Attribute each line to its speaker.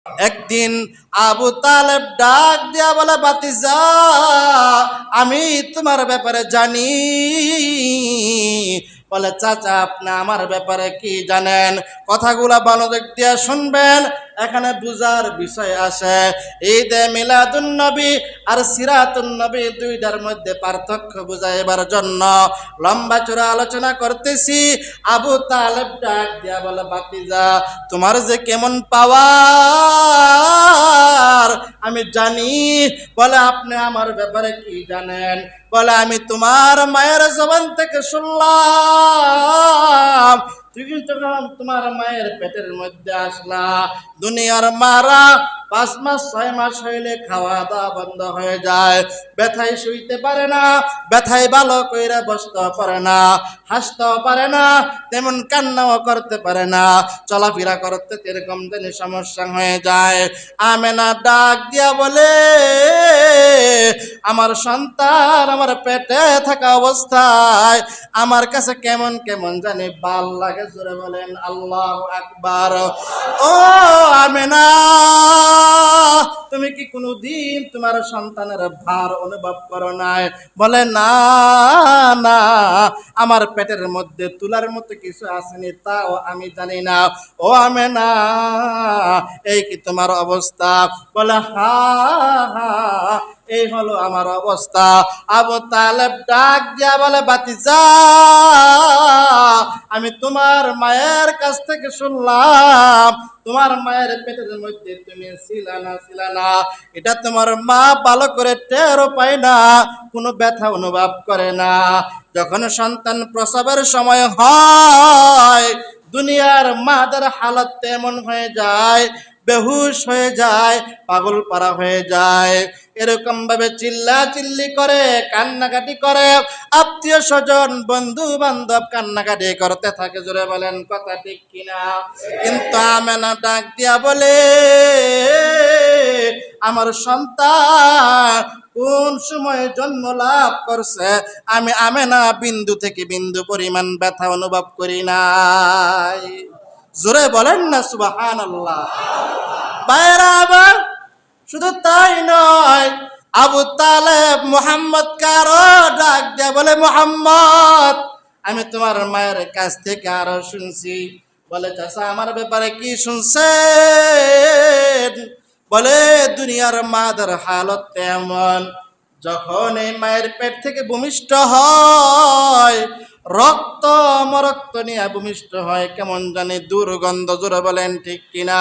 Speaker 1: একদিন আবু তালেব ডাক দিয়া বলে, বাতিজা, আমি তোমার ব্যাপারে জানি। বলে, চাচা আপনি আমার ব্যাপারে কি জানেন? কথাগুলা মনোযোগ দিয়া শুনবেন, এখানে বুঝার বিষয় আছে। ঈদে মিলাদুন নবী আর সিরাতুন নবী দুইটার মধ্যে পার্থক্য বুঝাইবার জন্য লম্বা চূড়া আলোচনা করতেছি। আবু তালেব ডাক দিয়া বলে, বাতিজা, তোমার যে কেমন পাওয়ার আমি জানি। বলে, আপনি আমার ব্যাপারে কি জানেন? বলে, আমি তোমার মায়ের জবান থেকে শুনলাম তুমি যখন তোমার মায়ের পেটের মধ্যে আসলা, দুনিয়ার মারা 5 মাস 6 মাস হইলে খাওয়া দাওয়া বন্ধ হয়ে যায়, ব্যথায় শুইতে পারে না, ব্যথায় ভালো কইরা বসতে পারে না, হাসতেও পারে না, তেমন কান্নাও করতে পারে না, চলাফেরা করতে এরকম দিনে সমস্যা হয়ে যায়। আমেনা ডাক দিয়া বলে, আমার সন্তান আমার পেটে থাকা অবস্থায় আমার কাছে কেমন কেমন জানি ভাল লাগে। জোরে বলেন আল্লাহু আকবার। ও আমেনা, তুমি কি কোনোদিন তোমার সন্তানের ভার অনুভব করো নাই? বলে, না না, আমার পেটের মধ্যে তুলার মতো কিছু আসেনি, তাও আমি জানি না। ও আমেনা, এই কি তোমার অবস্থা? বলে, হা হা, এই হলো আমার অবস্থা। আবু তালেব ডাক দিয়া বলে, বাতিজা, আমি তোমার মায়ের কাছ থেকে শুনলাম তোমার মায়ের পেটের মধ্যে তুমি ছিলা না, এটা তোমার মা ভালো করে টেরও পায় না, কোনো ব্যথা অনুভব করে না। যখন সন্তান প্রসবের সময় হয়, দুনিয়ার মাদের হালত তেমন হয়ে যায়, বেহুশ হয়ে যায়, পাগল পারা হয়ে যায়। এরকম ভাবে চিল্লা চিল্লি করে, কান্নাকাটি করে, আত্মীয় স্বজন বন্ধু বান্ধব কান্নাকাটি করতে থাকে। জোরে বলেন কথা ঠিক কিনা? কিন্তু আমেনা ডাক দিয়া বলে, আমার সন্তান কোন সময় জন্ম লাভ করছে আমি আমেনা বিন্দু থেকে বিন্দু পরিমাণ ব্যথা অনুভব করি নাই। জোরে বলেন না সুবহানাল্লাহ। বাইরা আবার শুধু তাই নয়, আবু তালেব মুহাম্মদ কারো ডাক দেয়া বলে, মুহাম্মদ, আমি তোমার মায়ের কাছ থেকে আরো শুনছি। বলে, চাচা আমার ব্যাপারে কি শুনছেন? বলে, দুনিয়ার মাদের হালত তেমন, যখন এই মায়ের পেট থেকে ভূমিষ্ঠ হয়, রক্ত মরক্ত নিয়ে ভূমিষ্ঠ হয়, কেমন জানি দুর্গন্ধ। জোরে বলেন ঠিক কিনা?